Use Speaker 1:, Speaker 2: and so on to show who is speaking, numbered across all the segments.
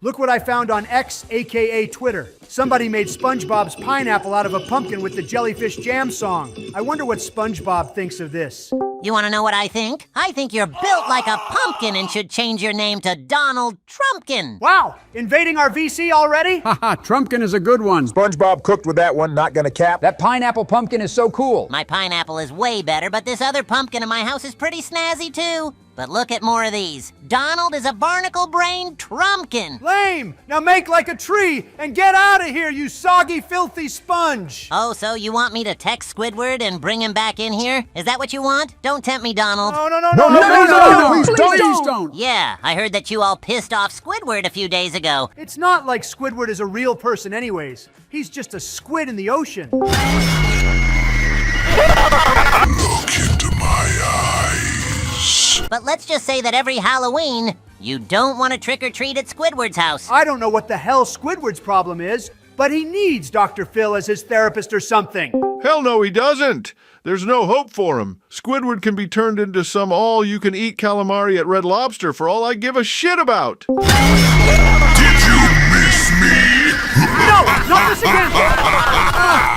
Speaker 1: Look what I found on X, aka Twitter. Somebody made SpongeBob's pineapple out of a pumpkin with the jellyfish jam song. I wonder what SpongeBob thinks of this.
Speaker 2: You want to know what I think? I think you're built like a pumpkin and should change your name to Donald Trumpkin.
Speaker 1: Wow, invading our VC already?
Speaker 3: Haha, Trumpkin is a good one.
Speaker 4: SpongeBob cooked with that one, not gonna cap.
Speaker 5: That pineapple pumpkin is so cool.
Speaker 2: My pineapple is way better, but this other pumpkin in my house is pretty snazzy too. But look at more of these. Donald is a barnacle-brained Trumpkin.
Speaker 1: Lame! Now make like a tree and get out of here, you soggy, filthy sponge!
Speaker 2: Oh, so you want me to text Squidward and bring him back in here? Is that what you want? Don't tempt me, Donald.
Speaker 1: No,
Speaker 4: please
Speaker 3: don't.
Speaker 2: Yeah, I heard that you all pissed off Squidward a few days ago.
Speaker 1: It's not like Squidward is a real person anyways. He's just a squid in the ocean.
Speaker 6: Look into my eyes.
Speaker 2: But let's just say that every Halloween, you don't want to trick-or-treat at Squidward's house.
Speaker 1: I don't know what the hell Squidward's problem is, but he needs Dr. Phil as his therapist or something.
Speaker 7: Hell no, he doesn't. There's no hope for him. Squidward can be turned into some all-you-can-eat calamari at Red Lobster for all I give a shit about.
Speaker 6: Did you miss me?
Speaker 1: No, not this again!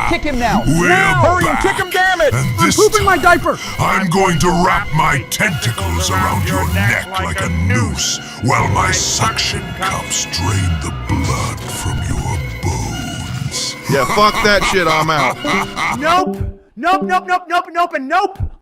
Speaker 5: Kick him now.
Speaker 4: Hurry and kick him, damn it!
Speaker 6: And
Speaker 3: I'm
Speaker 6: this
Speaker 3: pooping my
Speaker 6: time,
Speaker 3: diaper.
Speaker 6: I'm going to wrap my tentacles around your neck like a noose while my suction cups drain the blood from your bones.
Speaker 7: Yeah, fuck that shit, I'm out.
Speaker 1: Nope.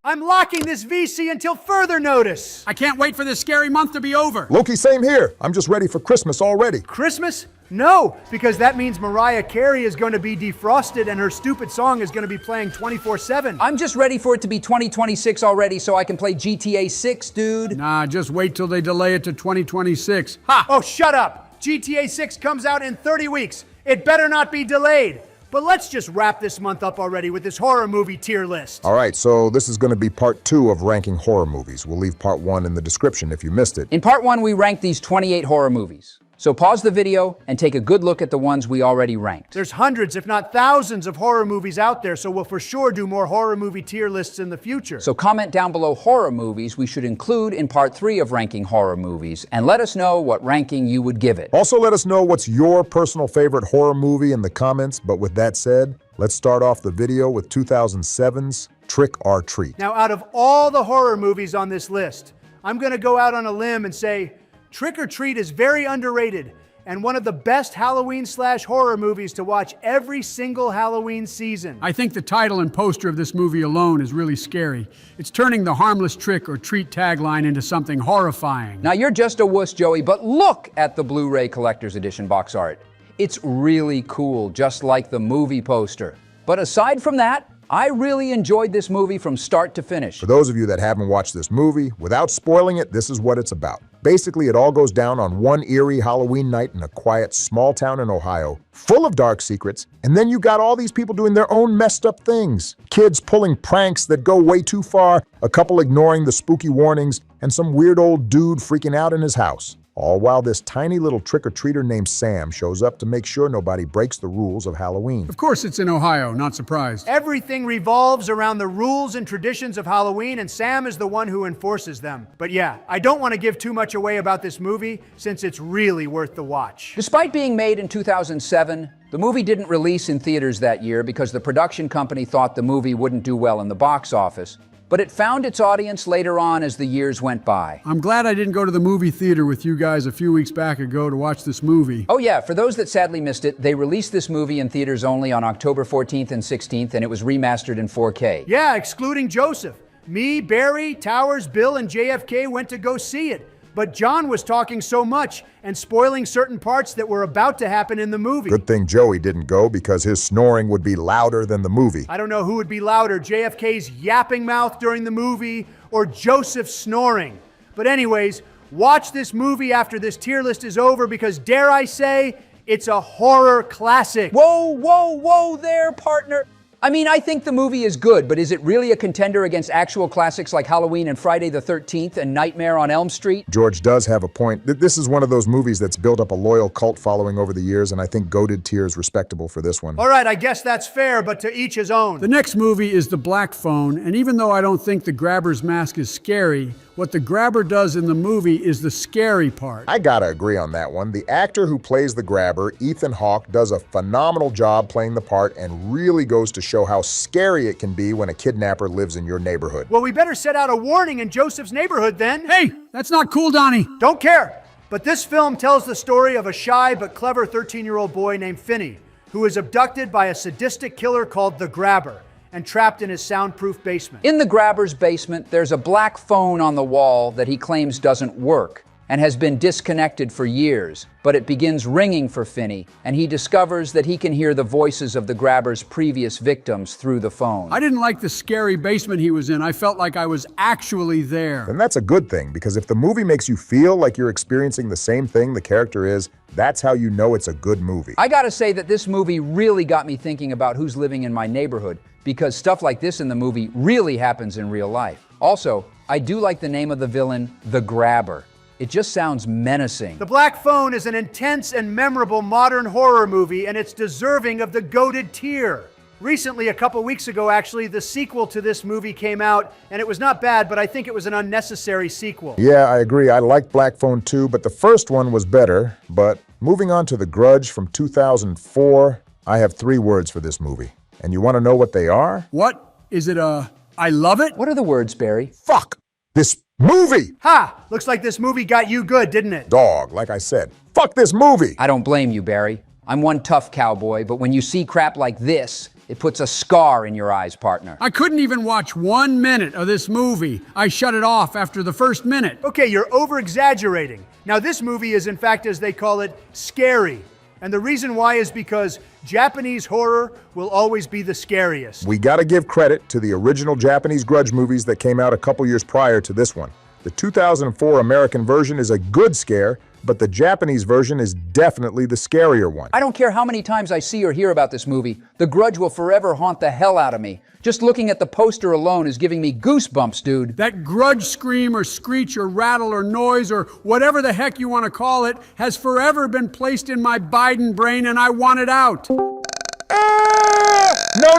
Speaker 1: I'm locking this VC until further notice.
Speaker 3: I can't wait for this scary month to be over.
Speaker 4: Loki, same here. I'm just ready for Christmas already.
Speaker 1: Christmas? No, because that means Mariah Carey is going to be defrosted and her stupid song is going to be playing 24/7.
Speaker 5: I'm just ready for it to be 2026 already so I can play GTA 6, dude.
Speaker 3: Nah, just wait till they delay it to 2026. Ha!
Speaker 1: Oh, shut up! GTA 6 comes out in 30 weeks. It better not be delayed. But let's just wrap this month up already with this horror movie tier list.
Speaker 4: All right, so this is going to be part 2 of ranking horror movies. We'll leave part 1 in the description if you missed it.
Speaker 5: In part 1, we ranked these 28 horror movies. So pause the video and take a good look at the ones we already ranked.
Speaker 1: There's hundreds, if not thousands, of horror movies out there, so we'll for sure do more horror movie tier lists in the future.
Speaker 5: So comment down below horror movies we should include in part 3 of ranking horror movies, and let us know what ranking you would give it.
Speaker 4: Also, let us know what's your personal favorite horror movie in the comments. But with that said, let's start off the video with 2007's Trick or Treat.
Speaker 1: Now, out of all the horror movies on this list, I'm gonna go out on a limb and say Trick or Treat is very underrated and one of the best Halloween/horror movies to watch every single Halloween season.
Speaker 3: I think the title and poster of this movie alone is really scary. It's turning the harmless trick or treat tagline into something horrifying.
Speaker 5: Now you're just a wuss, Joey, but look at the Blu-ray Collector's Edition box art. It's really cool, just like the movie poster. But aside from that, I really enjoyed this movie from start to finish.
Speaker 4: For those of you that haven't watched this movie, without spoiling it, this is what it's about. Basically, it all goes down on one eerie Halloween night in a quiet small town in Ohio, full of dark secrets, and then you got all these people doing their own messed up things. Kids pulling pranks that go way too far, a couple ignoring the spooky warnings, and some weird old dude freaking out in his house. All while this tiny little trick-or-treater named Sam shows up to make sure nobody breaks the rules of Halloween.
Speaker 3: Of course it's in Ohio, not surprised.
Speaker 1: Everything revolves around the rules and traditions of Halloween, and Sam is the one who enforces them. But yeah, I don't want to give too much away about this movie, since it's really worth the watch.
Speaker 5: Despite being made in 2007, the movie didn't release in theaters that year because the production company thought the movie wouldn't do well in the box office. But it found its audience later on as the years went by.
Speaker 3: I'm glad I didn't go to the movie theater with you guys a few weeks back ago to watch this movie.
Speaker 5: Oh yeah, for those that sadly missed it, they released this movie in theaters only on October 14th and 16th, and it was remastered in 4K.
Speaker 1: Yeah, excluding Joseph. Me, Barry, Towers, Bill, and JFK went to go see it. But John was talking so much and spoiling certain parts that were about to happen in the movie.
Speaker 4: Good thing Joey didn't go because his snoring would be louder than the movie.
Speaker 1: I don't know who would be louder, JFK's yapping mouth during the movie or Joseph's snoring. But anyways, watch this movie after this tier list is over because, dare I say, it's a horror classic.
Speaker 5: Whoa there, partner. I mean, I think the movie is good, but is it really a contender against actual classics like Halloween and Friday the 13th and Nightmare on Elm Street?
Speaker 4: George does have a point. This is one of those movies that's built up a loyal cult following over the years, and I think goated tier is respectable for this one.
Speaker 1: All right, I guess that's fair, but to each his own.
Speaker 3: The next movie is The Black Phone, and even though I don't think the grabber's mask is scary, What the grabber does in the movie is the scary part.
Speaker 4: I gotta agree on that one. The actor who plays the grabber, Ethan Hawke, does a phenomenal job playing the part and really goes to show how scary it can be when a kidnapper lives in your neighborhood.
Speaker 1: Well, we better set out a warning in Joseph's neighborhood then.
Speaker 3: Hey, that's not cool, Donnie.
Speaker 1: Don't care. But this film tells the story of a shy but clever 13-year-old boy named Finney, who is abducted by a sadistic killer called the Grabber and trapped in his soundproof basement.
Speaker 5: In the grabber's basement, there's a black phone on the wall that he claims doesn't work and has been disconnected for years, but it begins ringing for Finney, and he discovers that he can hear the voices of the grabber's previous victims through the phone.
Speaker 3: I didn't like the scary basement he was in. I felt like I was actually there.
Speaker 4: And that's a good thing, because if the movie makes you feel like you're experiencing the same thing the character is, that's how you know it's a good movie.
Speaker 5: I gotta say that this movie really got me thinking about who's living in my neighborhood, because stuff like this in the movie really happens in real life. Also, I do like the name of the villain, the Grabber. It just sounds menacing.
Speaker 1: The Black Phone is an intense and memorable modern horror movie, and it's deserving of the goated tier. Recently, a couple weeks ago actually, the sequel to this movie came out, and it was not bad, but I think it was an unnecessary sequel.
Speaker 4: Yeah, I agree. I liked Black Phone too, but the first one was better. But moving on to The Grudge from 2004, I have 3 words for this movie. And you want to know what they are?
Speaker 3: What? Is it I love it?
Speaker 5: What are the words, Barry?
Speaker 4: Fuck this movie!
Speaker 1: Ha! Looks like this movie got you good, didn't it?
Speaker 4: Dog, like I said. Fuck this movie!
Speaker 5: I don't blame you, Barry. I'm one tough cowboy, but when you see crap like this, it puts a scar in your eyes, partner.
Speaker 3: I couldn't even watch 1 minute of this movie. I shut it off after the first minute.
Speaker 1: Okay, you're over-exaggerating. Now, this movie is, in fact, as they call it, scary. And the reason why is because Japanese horror will always be the scariest.
Speaker 4: We gotta give credit to the original Japanese Grudge movies that came out a couple years prior to this one. The 2004 American version is a good scare, but the Japanese version is definitely the scarier one.
Speaker 5: I don't care how many times I see or hear about this movie, The Grudge will forever haunt the hell out of me. Just looking at the poster alone is giving me goosebumps, dude.
Speaker 3: That grudge scream or screech or rattle or noise or whatever the heck you want to call it has forever been placed in my Biden brain, and I want it out.
Speaker 4: No,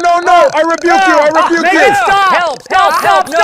Speaker 4: no, no! I rebuke you! I rebuke you!
Speaker 1: Stop!
Speaker 5: Help! No!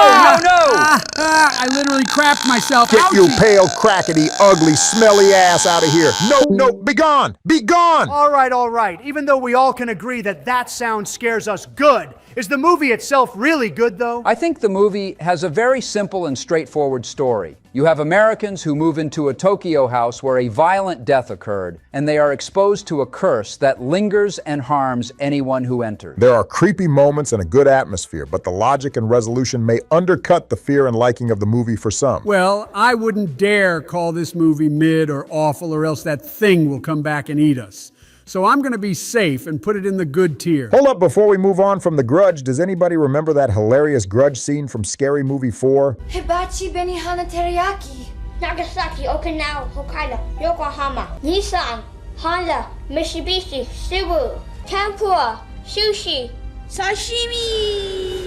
Speaker 3: I literally crapped myself.
Speaker 4: Get you
Speaker 3: Ouchie.
Speaker 4: pale, crackety, ugly, smelly ass out of here! No, no, be gone! Be gone!
Speaker 1: All right. Even though we all can agree that that sound scares us good, is the movie itself really good, though?
Speaker 5: I think the movie has a very simple and straightforward story. You have Americans who move into a Tokyo house where a violent death occurred, and they are exposed to a curse that lingers and harms anyone who enters.
Speaker 4: There are creepy moments and a good atmosphere, but the logic and resolution may undercut the fear and liking of the movie for some.
Speaker 3: Well, I wouldn't dare call this movie mid or awful, or else that thing will come back and eat us. So I'm going to be safe and put it in the good tier.
Speaker 4: Hold up, before we move on from The Grudge, does anybody remember that hilarious Grudge scene from Scary Movie 4?
Speaker 8: Hibachi Benihana Teriyaki.
Speaker 9: Nagasaki, Okinawa, Hokkaido, Yokohama, Nissan, Honda, Mitsubishi, Subaru, Tempura, Sushi, Sashimi.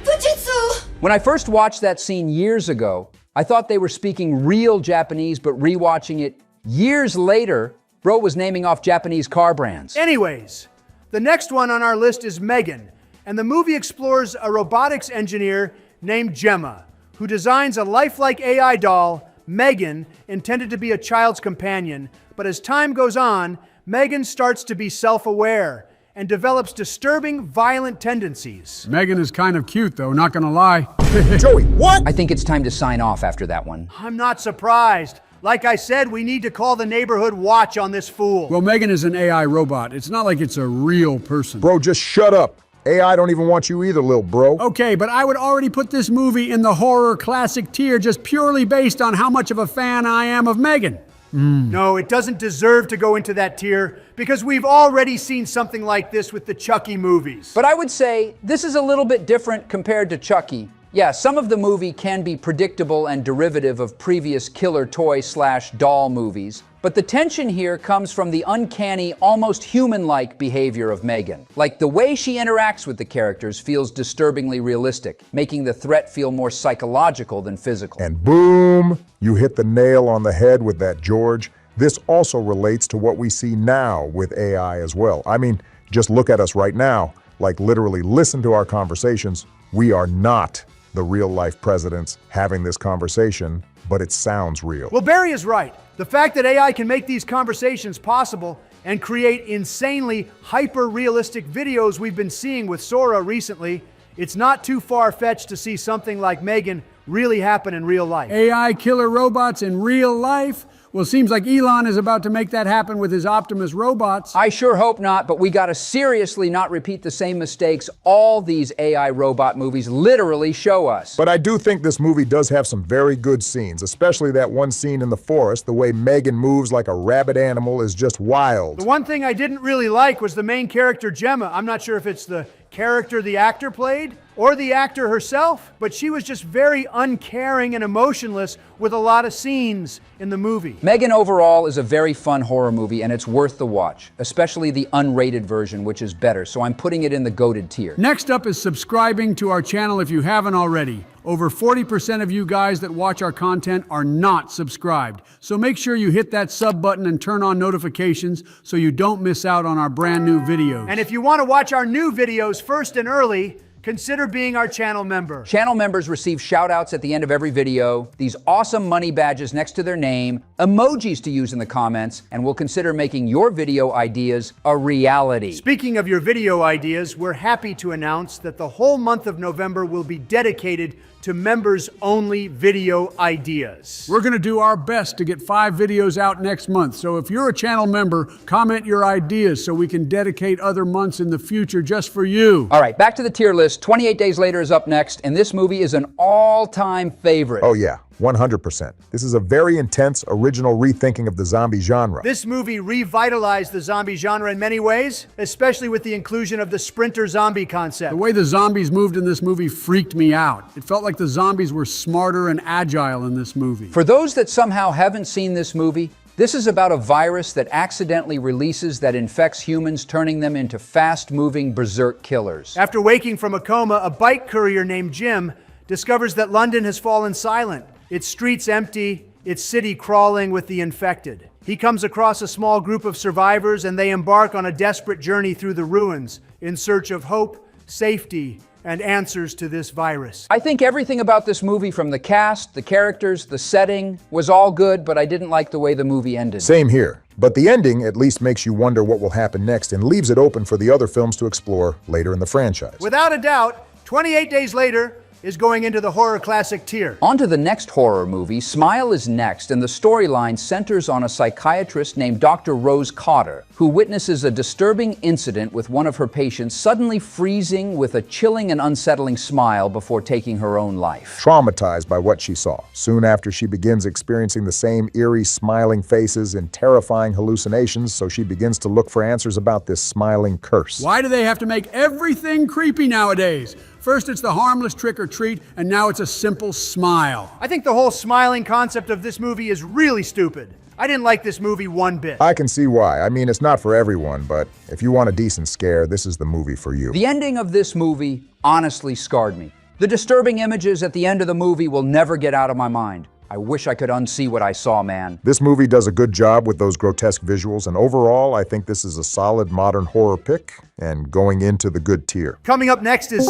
Speaker 8: Fujitsu.
Speaker 5: When I first watched that scene years ago, I thought they were speaking real Japanese, but rewatching it years later, bro was naming off Japanese car brands.
Speaker 1: Anyways, the next one on our list is Megan, and the movie explores a robotics engineer named Gemma, who designs a lifelike AI doll, Megan, intended to be a child's companion, but as time goes on, Megan starts to be self-aware and develops disturbing, violent tendencies.
Speaker 3: Megan is kind of cute, though, not gonna lie.
Speaker 4: Joey, what?
Speaker 5: I think it's time to sign off after that one.
Speaker 1: I'm not surprised. Like I said, we need to call the neighborhood watch on this fool.
Speaker 3: Well, Megan is an AI robot. It's not like it's a real person.
Speaker 4: Bro, just shut up. AI don't even want you either, little bro.
Speaker 3: Okay, but I would already put this movie in the horror classic tier just purely based on how much of a fan I am of Megan.
Speaker 1: No, it doesn't deserve to go into that tier because we've already seen something like this with the Chucky movies.
Speaker 5: But I would say this is a little bit different compared to Chucky. Yeah, some of the movie can be predictable and derivative of previous killer toy/doll movies, but the tension here comes from the uncanny, almost human-like behavior of Megan. Like, the way she interacts with the characters feels disturbingly realistic, making the threat feel more psychological than physical.
Speaker 4: And boom, you hit the nail on the head with that, George. This also relates to what we see now with AI as well. I mean, just look at us right now. Like, literally listen to our conversations. We are not the real-life presidents having this conversation, but it sounds real.
Speaker 1: Well, Barry is right. The fact that AI can make these conversations possible and create insanely hyper-realistic videos we've been seeing with Sora recently, it's not too far-fetched to see something like Megan really happen in real life.
Speaker 3: AI killer robots in real life? Well, seems like Elon is about to make that happen with his Optimus robots.
Speaker 5: I sure hope not, but we gotta seriously not repeat the same mistakes all these AI robot movies literally show us.
Speaker 4: But I do think this movie does have some very good scenes, especially that one scene in the forest. The way Megan moves like a rabid animal is just wild.
Speaker 1: The one thing I didn't really like was the main character, Gemma. I'm not sure if it's the character the actor played or the actor herself, but she was just very uncaring and emotionless with a lot of scenes in the movie.
Speaker 5: Megan overall is a very fun horror movie, and it's worth the watch, especially the unrated version, which is better, so I'm putting it in the goated tier.
Speaker 3: Next up is subscribing to our channel if you haven't already. Over 40% of you guys that watch our content are not subscribed, so make sure you hit that sub button and turn on notifications so you don't miss out on our brand new videos.
Speaker 1: And if you want to watch our new videos first and early, consider being our channel member.
Speaker 5: Channel members receive shout-outs at the end of every video, these awesome money badges next to their name, emojis to use in the comments, and we'll consider making your video ideas a reality.
Speaker 1: Speaking of your video ideas, we're happy to announce that the whole month of November will be dedicated to members-only video ideas.
Speaker 3: We're gonna do our best to get 5 videos out next month, so if you're a channel member, comment your ideas so we can dedicate other months in the future just for you.
Speaker 5: All right, back to the tier list. 28 Days Later is up next, and this movie is an all-time favorite.
Speaker 4: Oh yeah, 100%. This is a very intense, original rethinking of the zombie genre.
Speaker 1: This movie revitalized the zombie genre in many ways, especially with the inclusion of the sprinter zombie concept.
Speaker 3: The way the zombies moved in this movie freaked me out. It felt like the zombies were smarter and agile in this movie.
Speaker 5: For those that somehow haven't seen this movie, this is about a virus that accidentally releases that infects humans, turning them into fast-moving berserk killers.
Speaker 1: After waking from a coma, a bike courier named Jim discovers that London has fallen silent. Its streets empty, its city crawling with the infected. He comes across a small group of survivors and they embark on a desperate journey through the ruins in search of hope, safety, and answers to this virus.
Speaker 5: I think everything about this movie, from the cast, the characters, the setting, was all good, but I didn't like the way the movie ended.
Speaker 4: Same here. But the ending at least makes you wonder what will happen next and leaves it open for the other films to explore later in the franchise.
Speaker 1: Without a doubt, 28 Days Later is going into the horror classic tier.
Speaker 5: On to the next horror movie. Smile is next, and the storyline centers on a psychiatrist named Dr. Rose Cotter, who witnesses a disturbing incident with one of her patients suddenly freezing with a chilling and unsettling smile before taking her own life.
Speaker 4: Traumatized by what she saw. Soon after, she begins experiencing the same eerie, smiling faces and terrifying hallucinations, so she begins to look for answers about this smiling curse.
Speaker 3: Why do they have to make everything creepy nowadays? First it's the harmless trick or treat, and now it's a simple smile.
Speaker 1: I think the whole smiling concept of this movie is really stupid. I didn't like this movie one bit.
Speaker 4: I can see why. I mean, it's not for everyone, but if you want a decent scare, this is the movie for you.
Speaker 5: The ending of this movie honestly scarred me. The disturbing images at the end of the movie will never get out of my mind. I wish I could unsee what I saw, man.
Speaker 4: This movie does a good job with those grotesque visuals, and overall, I think this is a solid modern horror pick and going into the good tier.
Speaker 1: Coming up next is...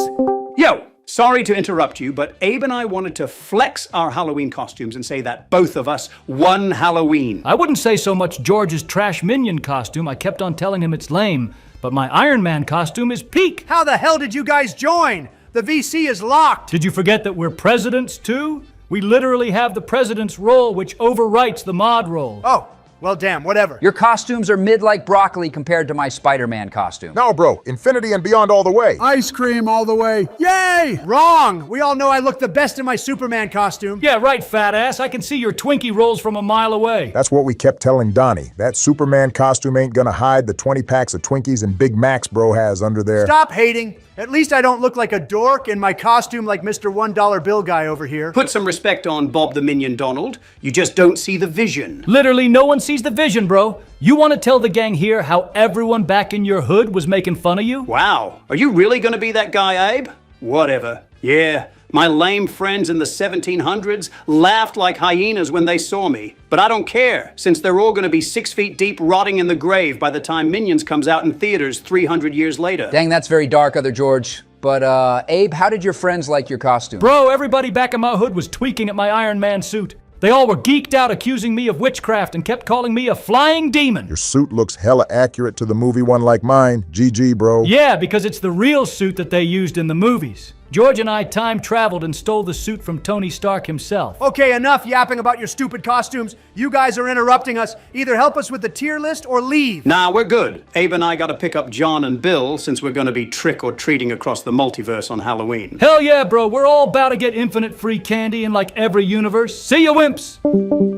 Speaker 10: Yo, sorry to interrupt you, but Abe and I wanted to flex our Halloween costumes and say that both of us won Halloween.
Speaker 11: I wouldn't say so much George's trash minion costume. I kept on telling him it's lame, but my Iron Man costume is peak.
Speaker 1: How the hell did you guys join? The VC is locked.
Speaker 11: Did you forget that we're presidents too? We literally have the president's role, which overwrites the mod role.
Speaker 1: Oh, well damn, whatever.
Speaker 5: Your costumes are mid like broccoli compared to my Spider-Man costume.
Speaker 4: No, bro, infinity and beyond all the way.
Speaker 3: Ice cream all the way. Yay!
Speaker 1: Wrong! We all know I look the best in my Superman costume.
Speaker 11: Yeah, right, fat ass. I can see your Twinkie rolls from a mile away.
Speaker 4: That's what we kept telling Donnie. That Superman costume ain't gonna hide the 20 packs of Twinkies and Big Macs bro has under there.
Speaker 1: Stop hating. At least I don't look like a dork in my costume like Mr. $1 bill guy over here.
Speaker 10: Put some respect on Bob the Minion Donald. You just don't see the vision.
Speaker 11: Literally no one sees the vision, bro. You want to tell the gang here how everyone back in your hood was making fun of you?
Speaker 10: Wow, are you really gonna be that guy, Abe? Whatever. Yeah, my lame friends in the 1700s laughed like hyenas when they saw me. But I don't care, since they're all gonna be 6 feet deep rotting in the grave by the time Minions comes out in theaters 300 years later.
Speaker 5: Dang, that's very dark, Other George. But, Abe, how did your friends like your costume?
Speaker 11: Bro, everybody back in my hood was tweaking at my Iron Man suit. They all were geeked out accusing me of witchcraft and kept calling me a flying demon.
Speaker 4: Your suit looks hella accurate to the movie one like mine. GG, bro.
Speaker 11: Yeah, because it's the real suit that they used in the movies. George and I time traveled and stole the suit from Tony Stark himself.
Speaker 1: Okay, enough yapping about your stupid costumes. You guys are interrupting us. Either help us with the tier list or leave.
Speaker 10: Nah, we're good. Abe and I gotta pick up John and Bill since we're gonna be trick-or-treating across the multiverse on Halloween.
Speaker 11: Hell yeah, bro. We're all about to get infinite free candy in like every universe. See ya, wimps!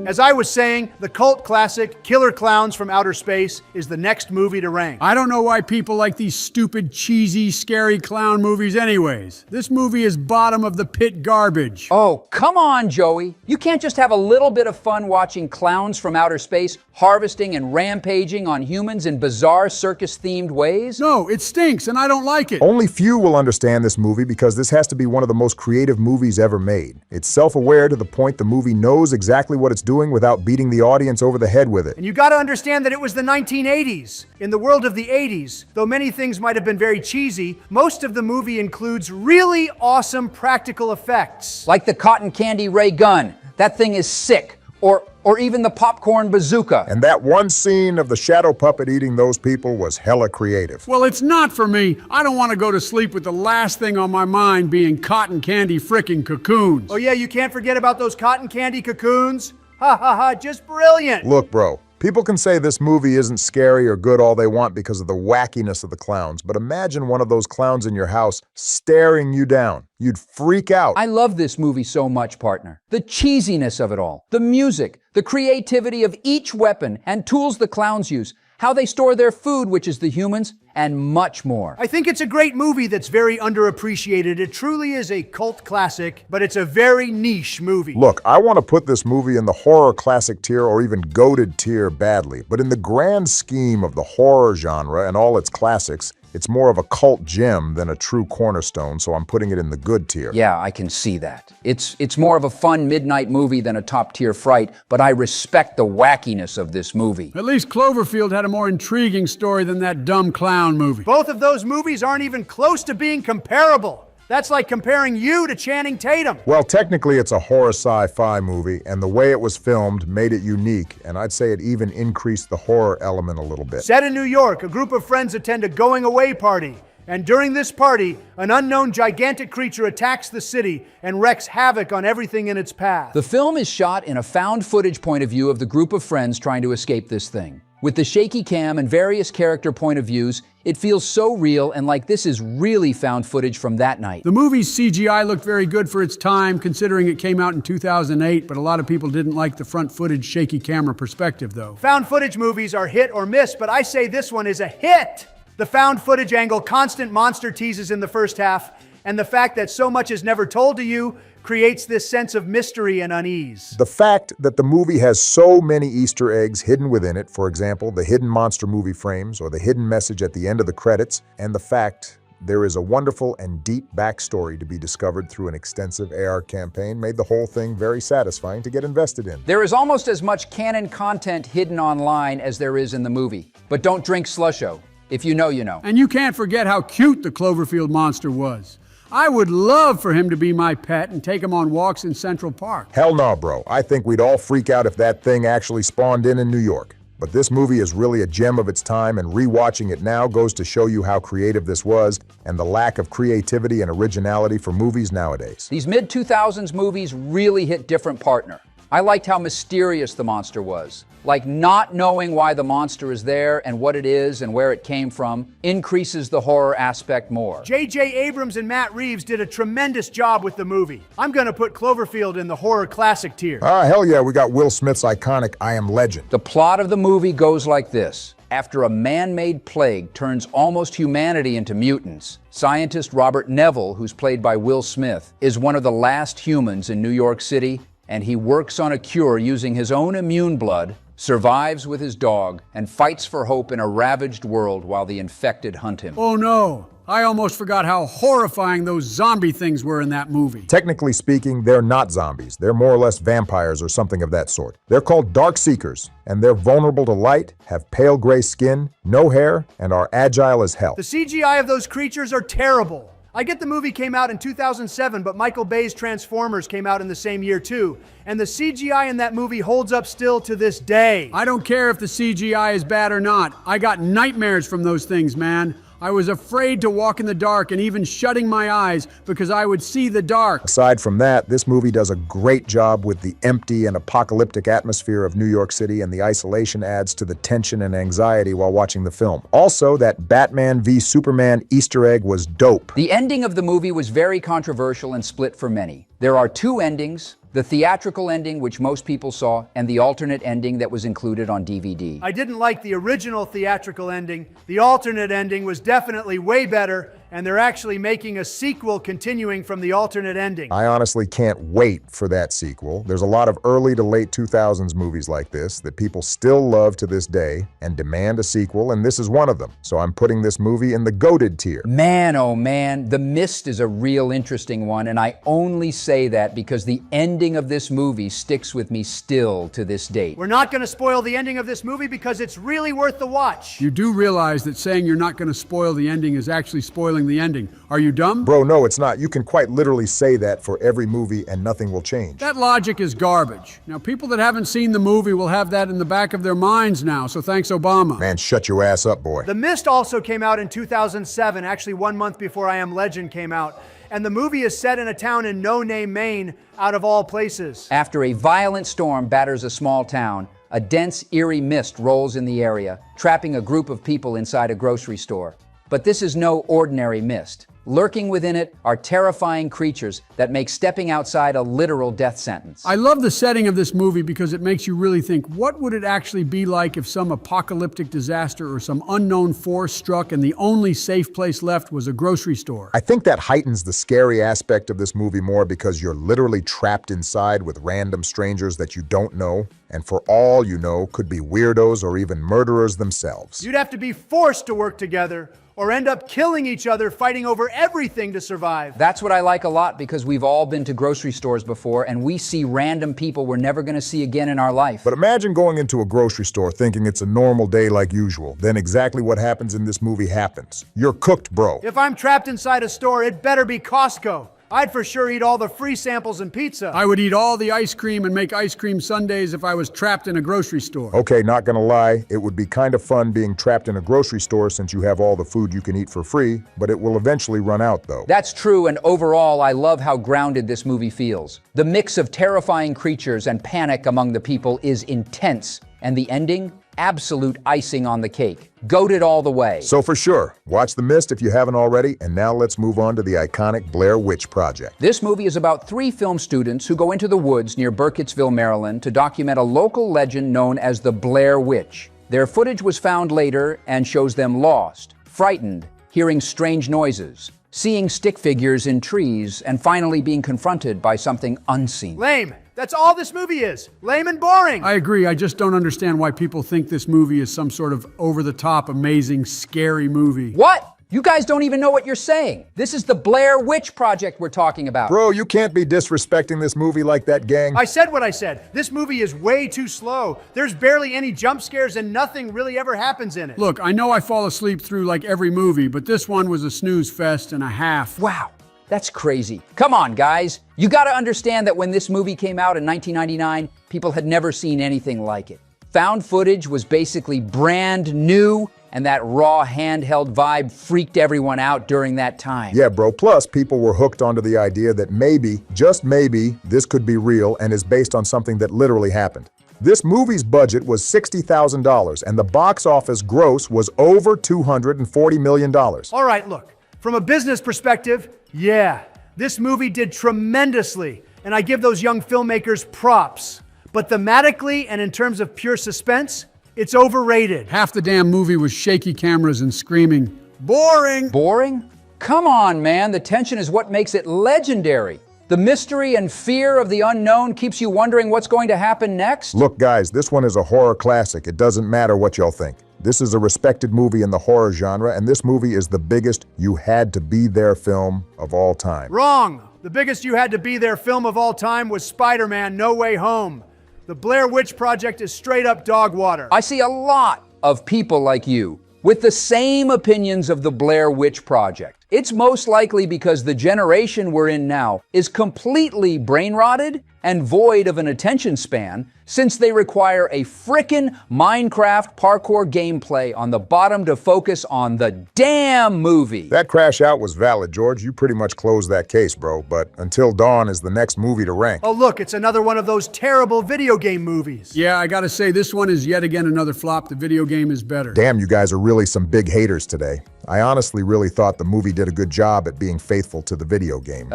Speaker 1: As I was saying, the cult classic Killer Clowns from Outer Space is the next movie to rank.
Speaker 3: I don't know why people like these stupid, cheesy, scary clown movies anyways. This movie is bottom of the pit garbage.
Speaker 5: Oh, come on, Joey. You can't just have a little bit of fun watching clowns from outer space harvesting and rampaging on humans in bizarre circus-themed ways?
Speaker 3: No, it stinks and I don't like it.
Speaker 4: Only few will understand this movie because this has to be one of the most creative movies ever made. It's self-aware to the point the movie knows exactly what it's doing without beating the audience over the head with it.
Speaker 1: And you gotta understand that it was the 1980s. In the world of the 80s, though many things might have been very cheesy, most of the movie includes really awesome practical effects.
Speaker 5: Like the cotton candy ray gun. That thing is sick. Or even the popcorn bazooka.
Speaker 4: And that one scene of the shadow puppet eating those people was hella creative.
Speaker 3: Well, it's not for me. I don't want to go to sleep with the last thing on my mind being cotton candy frickin' cocoons.
Speaker 1: Oh yeah, you can't forget about those cotton candy cocoons. Ha ha ha, just brilliant.
Speaker 4: Look, bro, people can say this movie isn't scary or good all they want because of the wackiness of the clowns, but imagine one of those clowns in your house staring you down. You'd freak out.
Speaker 5: I love this movie so much, partner. The cheesiness of it all, the music, the creativity of each weapon and tools the clowns use, how they store their food, which is the humans, and much more.
Speaker 1: I think it's a great movie that's very underappreciated. It truly is a cult classic, but it's a very niche movie.
Speaker 4: Look, I want to put this movie in the horror classic tier or even goated tier badly, but in the grand scheme of the horror genre and all its classics, it's more of a cult gem than a true cornerstone, so I'm putting it in the good tier.
Speaker 5: Yeah, I can see that. It's more of a fun midnight movie than a top-tier fright, but I respect the wackiness of this movie.
Speaker 3: At least Cloverfield had a more intriguing story than that dumb clown movie.
Speaker 1: Both of those movies aren't even close to being comparable. That's like comparing you to Channing Tatum.
Speaker 4: Well, technically it's a horror sci-fi movie, and the way it was filmed made it unique, and I'd say it even increased the horror element a little bit.
Speaker 1: Set in New York, a group of friends attend a going-away party. And during this party, an unknown gigantic creature attacks the city and wreaks havoc on everything in its path.
Speaker 5: The film is shot in a found footage point of view of the group of friends trying to escape this thing. With the shaky cam and various character point of views, it feels so real and like this is really found footage from that night.
Speaker 3: The movie's CGI looked very good for its time, considering it came out in 2008, but a lot of people didn't like the front footage shaky camera perspective, though.
Speaker 1: Found footage movies are hit or miss, but I say this one is a hit. The found footage angle, constant monster teases in the first half, and the fact that so much is never told to you creates this sense of mystery and unease.
Speaker 4: The fact that the movie has so many Easter eggs hidden within it, for example, the hidden monster movie frames or the hidden message at the end of the credits, and the fact there is a wonderful and deep backstory to be discovered through an extensive AR campaign made the whole thing very satisfying to get invested in.
Speaker 5: There is almost as much canon content hidden online as there is in the movie. But don't drink Slusho. If you know, you know.
Speaker 3: And you can't forget how cute the Cloverfield monster was. I would love for him to be my pet and take him on walks in Central Park.
Speaker 4: Hell no, bro. I think we'd all freak out if that thing actually spawned in New York. But this movie is really a gem of its time, and rewatching it now goes to show you how creative this was and the lack of creativity and originality for movies nowadays.
Speaker 5: These mid-2000s movies really hit different, partner. I liked how mysterious the monster was. Like not knowing why the monster is there and what it is and where it came from increases the horror aspect more.
Speaker 1: J.J. Abrams and Matt Reeves did a tremendous job with the movie. I'm gonna put Cloverfield in the horror classic tier.
Speaker 4: Hell yeah, we got Will Smith's iconic I Am Legend.
Speaker 5: The plot of the movie goes like this. After a man-made plague turns almost humanity into mutants, scientist Robert Neville, who's played by Will Smith, is one of the last humans in New York City, and he works on a cure using his own immune blood, survives with his dog, and fights for hope in a ravaged world while the infected hunt him.
Speaker 3: Oh no, I almost forgot how horrifying those zombie things were in that movie.
Speaker 4: Technically speaking, they're not zombies. They're more or less vampires or something of that sort. They're called dark seekers, and they're vulnerable to light, have pale gray skin, no hair, and are agile as hell.
Speaker 1: The CGI of those creatures are terrible. I get the movie came out in 2007, but Michael Bay's Transformers came out in the same year too. And the CGI in that movie holds up still to this day.
Speaker 3: I don't care if the CGI is bad or not. I got nightmares from those things, man. I was afraid to walk in the dark and even shutting my eyes because I would see the dark.
Speaker 4: Aside from that, this movie does a great job with the empty and apocalyptic atmosphere of New York City, and the isolation adds to the tension and anxiety while watching the film. Also, that Batman v Superman Easter egg was dope.
Speaker 5: The ending of the movie was very controversial and split for many. There are two endings: the theatrical ending, which most people saw, and the alternate ending that was included on DVD.
Speaker 1: I didn't like the original theatrical ending. The alternate ending was definitely way better, and they're actually making a sequel continuing from the alternate ending.
Speaker 4: I honestly can't wait for that sequel. There's a lot of early to late 2000s movies like this that people still love to this day and demand a sequel, and this is one of them. So I'm putting this movie in the goated tier.
Speaker 5: Man, oh man, The Mist is a real interesting one, and I only say that because the ending of this movie sticks with me still to this date.
Speaker 1: We're not going to spoil the ending of this movie because it's really worth the watch.
Speaker 3: You do realize that saying you're not going to spoil the ending is actually spoiling the ending. Are you dumb?
Speaker 4: Bro, no, it's not. You can quite literally say that for every movie and nothing will change.
Speaker 3: That logic is garbage. Now, people that haven't seen the movie will have that in the back of their minds now, so thanks, Obama.
Speaker 4: Man, shut your ass up, boy.
Speaker 1: The Mist also came out in 2007, actually 1 month before I Am Legend came out. And the movie is set in a town in No Name, Maine, out of all places.
Speaker 5: After a violent storm batters a small town, a dense, eerie mist rolls in the area, trapping a group of people inside a grocery store. But this is no ordinary mist. Lurking within it are terrifying creatures that make stepping outside a literal death sentence.
Speaker 3: I love the setting of this movie because it makes you really think, what would it actually be like if some apocalyptic disaster or some unknown force struck and the only safe place left was a grocery store?
Speaker 4: I think that heightens the scary aspect of this movie more because you're literally trapped inside with random strangers that you don't know, and for all you know, could be weirdos or even murderers themselves.
Speaker 1: You'd have to be forced to work together or end up killing each other fighting over everything to survive.
Speaker 5: That's what I like a lot because we've all been to grocery stores before and we see random people we're never going to see again in our life.
Speaker 4: But imagine going into a grocery store thinking it's a normal day like usual. Then exactly what happens in this movie happens. You're cooked, bro.
Speaker 1: If I'm trapped inside a store, it better be Costco. I'd for sure eat all the free samples and pizza.
Speaker 3: I would eat all the ice cream and make ice cream sundaes if I was trapped in a grocery store.
Speaker 4: Okay, not gonna lie, it would be kind of fun being trapped in a grocery store since you have all the food you can eat for free, but it will eventually run out though.
Speaker 5: That's true, and overall, I love how grounded this movie feels. The mix of terrifying creatures and panic among the people is intense, and the ending? Absolute icing on the cake. Goated all the way.
Speaker 4: So for sure, watch The Mist if you haven't already, and now let's move on to the iconic Blair Witch Project.
Speaker 5: This movie is about 3 film students who go into the woods near Burkittsville, Maryland to document a local legend known as the Blair Witch. Their footage was found later and shows them lost, frightened, hearing strange noises, seeing stick figures in trees, and finally being confronted by something unseen.
Speaker 1: Lame. That's all this movie is. Lame and boring.
Speaker 3: I agree. I just don't understand why people think this movie is some sort of over-the-top, amazing, scary movie.
Speaker 5: What? You guys don't even know what you're saying. This is the Blair Witch Project we're talking about.
Speaker 4: Bro, you can't be disrespecting this movie like that, gang.
Speaker 1: I said what I said. This movie is way too slow. There's barely any jump scares and nothing really ever happens in it.
Speaker 3: Look, I know I fall asleep through like every movie, but this one was a snooze fest and a half.
Speaker 5: Wow. That's crazy. Come on, guys. You gotta understand that when this movie came out in 1999, people had never seen anything like it. Found footage was basically brand new, and that raw handheld vibe freaked everyone out during that time.
Speaker 4: Yeah, bro. Plus, people were hooked onto the idea that maybe, just maybe, this could be real and is based on something that literally happened. This movie's budget was $60,000, and the box office gross was over $240 million.
Speaker 1: All right, look. From a business perspective, yeah, this movie did tremendously, and I give those young filmmakers props. But thematically and in terms of pure suspense, it's overrated.
Speaker 3: Half the damn movie was shaky cameras and screaming, boring!
Speaker 5: Boring? Come on, man, the tension is what makes it legendary. The mystery and fear of the unknown keeps you wondering what's going to happen next.
Speaker 4: Look, guys, this one is a horror classic. It doesn't matter what y'all think. This is a respected movie in the horror genre, and this movie is the biggest you-had-to-be-there film of all time.
Speaker 1: Wrong! The biggest you-had-to-be-there film of all time was Spider-Man: No Way Home. The Blair Witch Project is straight-up dog water.
Speaker 5: I see a lot of people like you with the same opinions of the Blair Witch Project. It's most likely because the generation we're in now is completely brain-rotted and void of an attention span, since they require a frickin' Minecraft parkour gameplay on the bottom to focus on the damn movie.
Speaker 4: That crash out was valid, George. You pretty much closed that case, bro. But Until Dawn is the next movie to rank.
Speaker 1: Oh, look, it's another one of those terrible video game movies.
Speaker 3: Yeah, I gotta say, this one is yet again another flop. The video game is better.
Speaker 4: Damn, you guys are really some big haters today. I honestly really thought the movie did a good job at being faithful to the video game.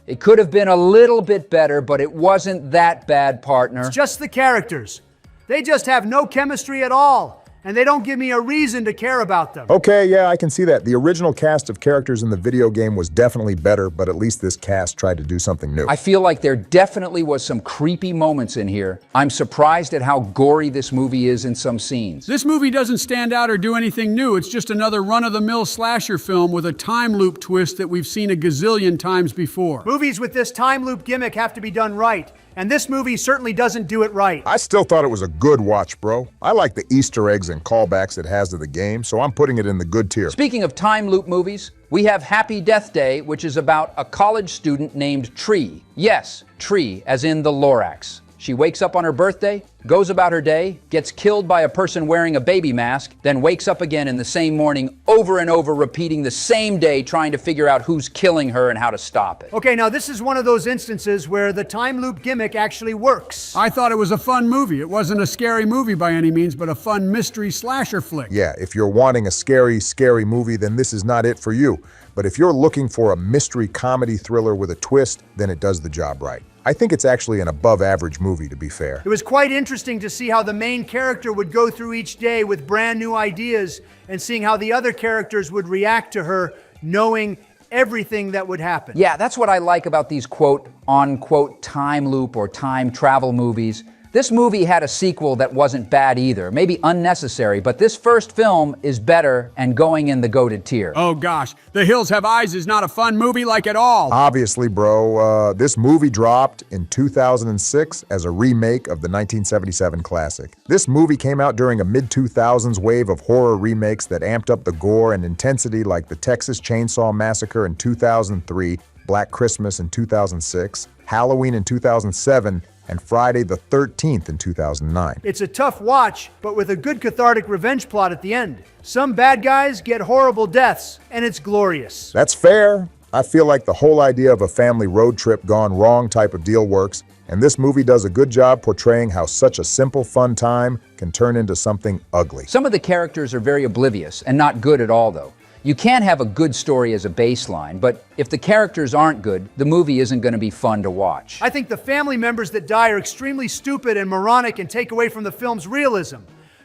Speaker 5: It could have been a little bit better, but it wasn't that bad, partner.
Speaker 1: It's just the characters. They just have no chemistry at all, and they don't give me a reason to care about them.
Speaker 4: Okay, yeah, I can see that. The original cast of characters in the video game was definitely better, but at least this cast tried to do something new.
Speaker 5: I feel like there definitely was some creepy moments in here. I'm surprised at how gory this movie is in some scenes.
Speaker 3: This movie doesn't stand out or do anything new. It's just another run-of-the-mill slasher film with a time loop twist that we've seen a gazillion times before.
Speaker 1: Movies with this time loop gimmick have to be done right, and this movie certainly doesn't do it right.
Speaker 4: I still thought it was a good watch, bro. I like the Easter eggs and callbacks it has to the game, so I'm putting it in the good tier.
Speaker 5: Speaking of time loop movies, we have Happy Death Day, which is about a college student named Tree. Yes, Tree, as in the Lorax. She wakes up on her birthday, goes about her day, gets killed by a person wearing a baby mask, then wakes up again in the same morning, over and over, repeating the same day, trying to figure out who's killing her and how to stop it.
Speaker 1: Okay, now this is one of those instances where the time loop gimmick actually works.
Speaker 3: I thought it was a fun movie. It wasn't a scary movie by any means, but a fun mystery slasher flick.
Speaker 4: Yeah, if you're wanting a scary movie, then this is not it for you. But if you're looking for a mystery comedy thriller with a twist, then it does the job right. I think it's actually an above-average movie, to be fair.
Speaker 1: It was quite interesting to see how the main character would go through each day with brand new ideas and seeing how the other characters would react to her, knowing everything that would happen.
Speaker 5: Yeah, that's what I like about these quote-unquote time loop or time travel movies. This movie had a sequel that wasn't bad either, maybe unnecessary, but this first film is better and going in the goated tier.
Speaker 3: Oh gosh, The Hills Have Eyes is not a fun movie like at all.
Speaker 4: Obviously, bro, this movie dropped in 2006 as a remake of the 1977 classic. This movie came out during a mid-2000s wave of horror remakes that amped up the gore and intensity, like the Texas Chainsaw Massacre in 2003, Black Christmas in 2006, Halloween in 2007, and Friday the 13th in 2009.
Speaker 1: It's a tough watch, but with a good cathartic revenge plot at the end. Some bad guys get horrible deaths, and it's glorious.
Speaker 4: That's fair. I feel like the whole idea of a family road trip gone wrong type of deal works, and this movie does a good job portraying how such a simple, fun time can turn into something ugly.
Speaker 5: Some of the characters are very oblivious and not good at all, though. You can't have a good story as a baseline, but if the characters aren't good, the movie isn't going to be fun to watch.
Speaker 1: I think the family members that die are extremely stupid and moronic and take away from the film's realism.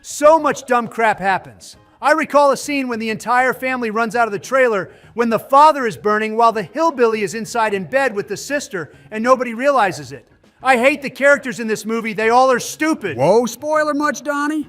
Speaker 1: So much dumb crap happens. I recall a scene when the entire family runs out of the trailer when the father is burning while the hillbilly is inside in bed with the sister and nobody realizes it. I hate the characters in this movie. They all are stupid.
Speaker 3: Whoa, spoiler much, Donnie?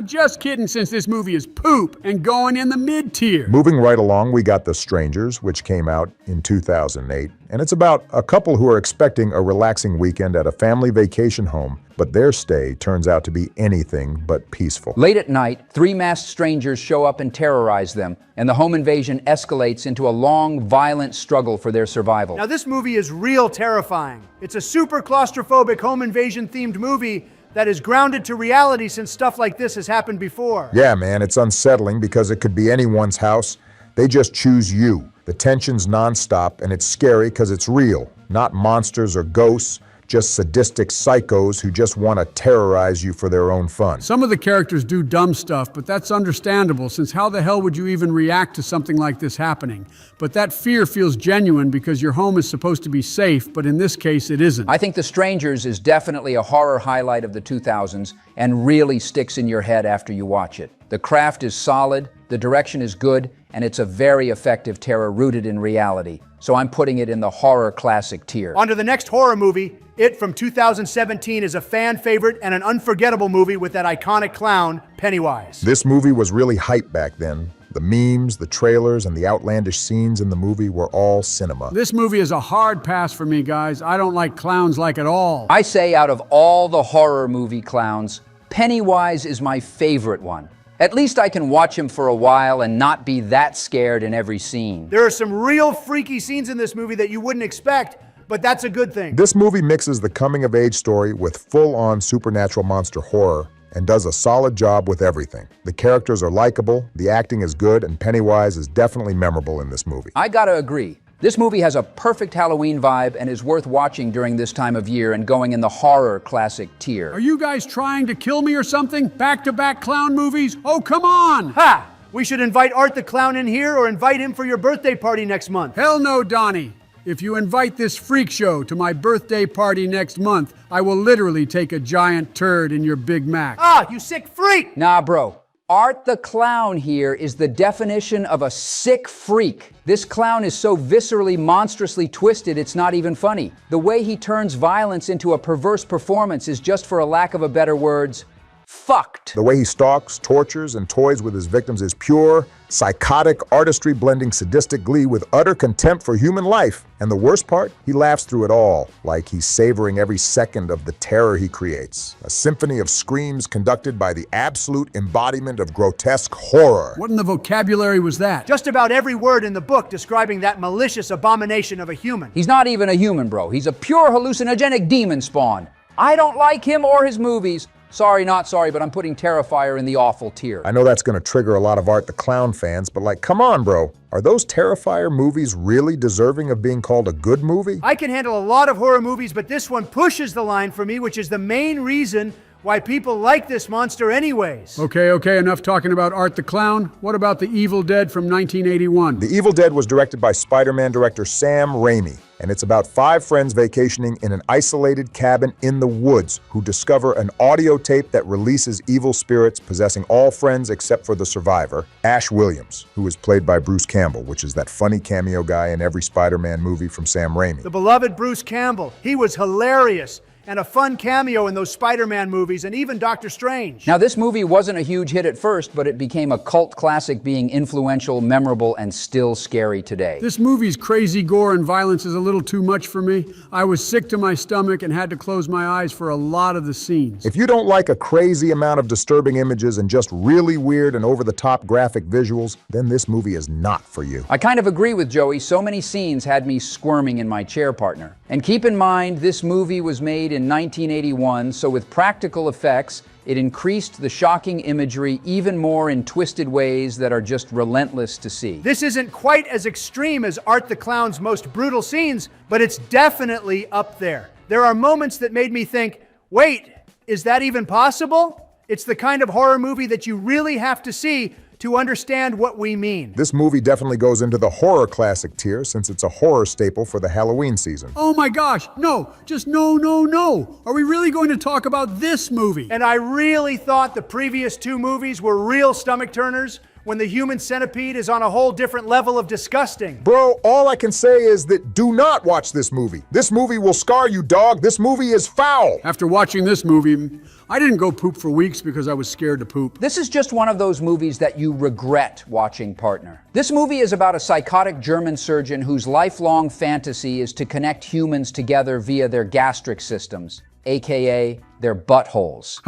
Speaker 3: Just kidding, since this movie is poop and going in the mid-tier.
Speaker 4: Moving right along, we got The Strangers, which came out in 2008. And it's about a couple who are expecting a relaxing weekend at a family vacation home, but their stay turns out to be anything but peaceful.
Speaker 5: Late at night, three masked strangers show up and terrorize them, and the home invasion escalates into a long, violent struggle for their survival.
Speaker 1: Now, this movie is real terrifying. It's a super claustrophobic home invasion-themed movie that is grounded to reality since stuff like this has happened before.
Speaker 4: Yeah, man, it's unsettling because it could be anyone's house. They just choose you. The tension's nonstop, and it's scary because it's real. Not monsters or ghosts, just sadistic psychos who just want to terrorize you for their own fun.
Speaker 3: Some of the characters do dumb stuff, but that's understandable, since how the hell would you even react to something like this happening? But that fear feels genuine because your home is supposed to be safe, but in this case, it isn't.
Speaker 5: I think The Strangers is definitely a horror highlight of the 2000s and really sticks in your head after you watch it. The craft is solid, the direction is good, and it's a very effective terror rooted in reality. So I'm putting it in the horror classic tier.
Speaker 1: On to the next horror movie. It from 2017 is a fan favorite and an unforgettable movie with that iconic clown, Pennywise.
Speaker 4: This movie was really hype back then. The memes, the trailers, and the outlandish scenes in the movie were all cinema.
Speaker 3: This movie is a hard pass for me, guys. I don't like clowns like at all.
Speaker 5: I say out of all the horror movie clowns, Pennywise is my favorite one. At least I can watch him for a while and not be that scared in every scene.
Speaker 1: There are some real freaky scenes in this movie that you wouldn't expect, but that's a good thing.
Speaker 4: This movie mixes the coming-of-age story with full-on supernatural monster horror and does a solid job with everything. The characters are likable, the acting is good, and Pennywise is definitely memorable in this movie.
Speaker 5: I gotta agree. This movie has a perfect Halloween vibe and is worth watching during this time of year and going in the horror classic tier.
Speaker 3: Are you guys trying to kill me or something? Back-to-back clown movies? Oh, come on!
Speaker 1: Ha! We should invite Art the Clown in here or invite him for your birthday party next month.
Speaker 3: Hell no, Donnie. If you invite this freak show to my birthday party next month, I will literally take a giant turd in your Big Mac.
Speaker 1: Ah, you sick freak!
Speaker 5: Nah, bro. Art the Clown here is the definition of a sick freak. This clown is so viscerally, monstrously twisted, it's not even funny. The way he turns violence into a perverse performance is, just for a lack of a better words, fucked.
Speaker 4: The way he stalks, tortures, and toys with his victims is pure, psychotic artistry blending sadistic glee with utter contempt for human life. And the worst part, he laughs through it all, like he's savoring every second of the terror he creates. A symphony of screams conducted by the absolute embodiment of grotesque horror.
Speaker 3: What in the vocabulary was that?
Speaker 1: Just about every word in the book describing that malicious abomination of a human.
Speaker 5: He's not even a human, bro. He's a pure hallucinogenic demon spawn. I don't like him or his movies. Sorry, not sorry, but I'm putting Terrifier in the awful tier.
Speaker 4: I know that's gonna trigger a lot of Art the Clown fans, but like, come on, bro. Are those Terrifier movies really deserving of being called a good movie?
Speaker 1: I can handle a lot of horror movies, but this one pushes the line for me, which is the main reason why people like this monster anyways.
Speaker 3: Okay, enough talking about Art the Clown. What about The Evil Dead from 1981?
Speaker 4: The Evil Dead was directed by Spider-Man director Sam Raimi, and it's about 5 friends vacationing in an isolated cabin in the woods who discover an audio tape that releases evil spirits possessing all friends except for the survivor, Ash Williams, who is played by Bruce Campbell, which is that funny cameo guy in every Spider-Man movie from Sam Raimi.
Speaker 1: The beloved Bruce Campbell. He was hilarious and a fun cameo in those Spider-Man movies and even Doctor Strange.
Speaker 5: Now, this movie wasn't a huge hit at first, but it became a cult classic, being influential, memorable, and still scary today.
Speaker 3: This movie's crazy gore and violence is a little too much for me. I was sick to my stomach and had to close my eyes for a lot of the scenes.
Speaker 4: If you don't like a crazy amount of disturbing images and just really weird and over-the-top graphic visuals, then this movie is not for you.
Speaker 5: I kind of agree with Joey. So many scenes had me squirming in my chair, partner. And keep in mind, this movie was made in 1981, so with practical effects, it increased the shocking imagery even more in twisted ways that are just relentless to see.
Speaker 1: This isn't quite as extreme as Art the Clown's most brutal scenes, but it's definitely up there. There are moments that made me think, wait, is that even possible? It's the kind of horror movie that you really have to see to understand what we mean.
Speaker 4: This movie definitely goes into the horror classic tier since it's a horror staple for the Halloween season.
Speaker 3: Oh my gosh, no, just no. Are we really going to talk about this movie?
Speaker 1: And I really thought the previous 2 movies were real stomach turners when the human centipede is on a whole different level of disgusting.
Speaker 4: Bro, all I can say is that do not watch this movie. This movie will scar you, dog. This movie is foul.
Speaker 3: After watching this movie, I didn't go poop for weeks because I was scared to poop.
Speaker 5: This is just one of those movies that you regret watching, partner. This movie is about a psychotic German surgeon whose lifelong fantasy is to connect humans together via their gastric systems, aka their buttholes.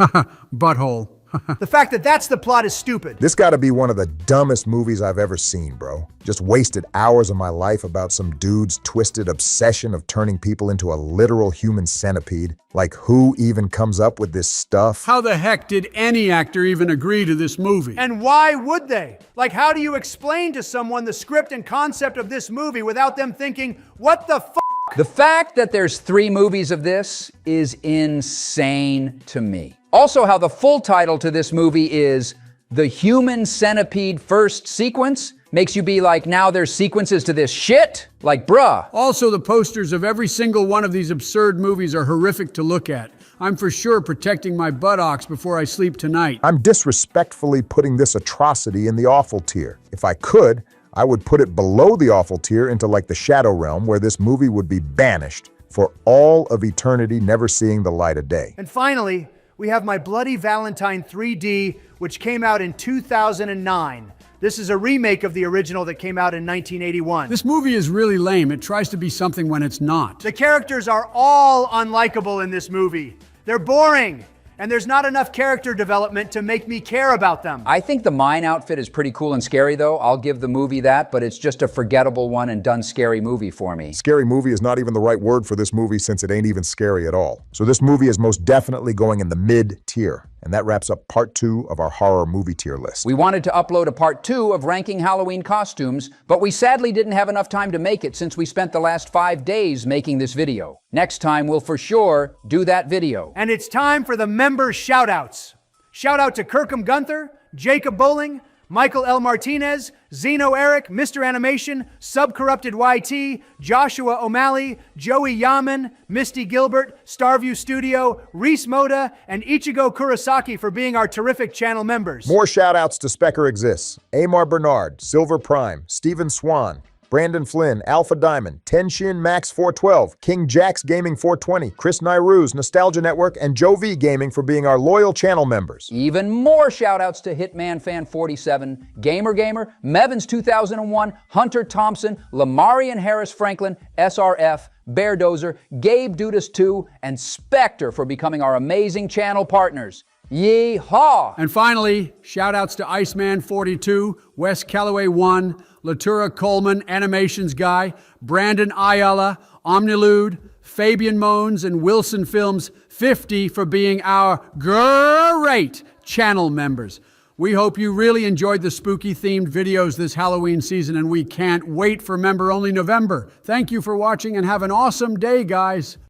Speaker 3: Butthole.
Speaker 1: The fact that that's the plot is stupid.
Speaker 4: This gotta be one of the dumbest movies I've ever seen, bro. Just wasted hours of my life about some dude's twisted obsession of turning people into a literal human centipede. Like, who even comes up with this stuff?
Speaker 3: How the heck did any actor even agree to this movie?
Speaker 1: And why would they? Like, how do you explain to someone the script and concept of this movie without them thinking, what the f***?
Speaker 5: The fact that there's 3 movies of this is insane to me. Also, how the full title to this movie is The Human Centipede First Sequence makes you be like, now there's sequences to this shit? Like, bruh.
Speaker 3: Also, the posters of every single one of these absurd movies are horrific to look at. I'm for sure protecting my buttocks before I sleep tonight.
Speaker 4: I'm disrespectfully putting this atrocity in the awful tier. If I could, I would put it below the awful tier into like the Shadow Realm, where this movie would be banished for all of eternity, never seeing the light of day.
Speaker 1: And finally, we have My Bloody Valentine 3D, which came out in 2009. This is a remake of the original that came out in 1981.
Speaker 3: This movie is really lame. It tries to be something when it's not.
Speaker 1: The characters are all unlikable in this movie. They're boring. and there's not enough character development to make me care about them.
Speaker 5: I think the mine outfit is pretty cool and scary, though. I'll give the movie that, but it's just a forgettable one and done scary movie for me.
Speaker 4: Scary movie is not even the right word for this movie since it ain't even scary at all. So this movie is most definitely going in the mid-tier. And that wraps up part 2 of our horror movie tier list.
Speaker 5: We wanted to upload a part 2 of ranking Halloween costumes, but we sadly didn't have enough time to make it since we spent the last 5 days making this video. Next time, we'll for sure do that video.
Speaker 1: And it's time for the member shout-outs. Shout out to Kirkham Gunther, Jacob Bowling, Michael L. Martinez, Zeno Eric, Mr. Animation, Subcorrupted YT, Joshua O'Malley, Joey Yaman, Misty Gilbert, Starview Studio, Reese Moda, and Ichigo Kurosaki for being our terrific channel members.
Speaker 4: More shout-outs to Specker Exists, Amar Bernard, Silver Prime, Stephen Swan, Brandon Flynn, Alpha Diamond, Tenshin Max 412, King Jax Gaming 420, Chris Nairouz, Nostalgia Network, and Joe V Gaming for being our loyal channel members.
Speaker 5: Even more shout-outs to Hitman Fan 47, Gamer, Mevins 2001, Hunter Thompson, Lamarian Harris Franklin, SRF, Bear Dozer, Gabe Dudas 2, and Spectre for becoming our amazing channel partners. Yee-haw!
Speaker 3: And finally, shout-outs to Iceman 42, Wes Calloway 1, Latura Coleman, Animations Guy, Brandon Ayala, Omnilude, Fabian Moans, and Wilson Films 50 for being our great channel members. We hope you really enjoyed the spooky-themed videos this Halloween season, and we can't wait for member-only November. Thank you for watching, and have an awesome day, guys.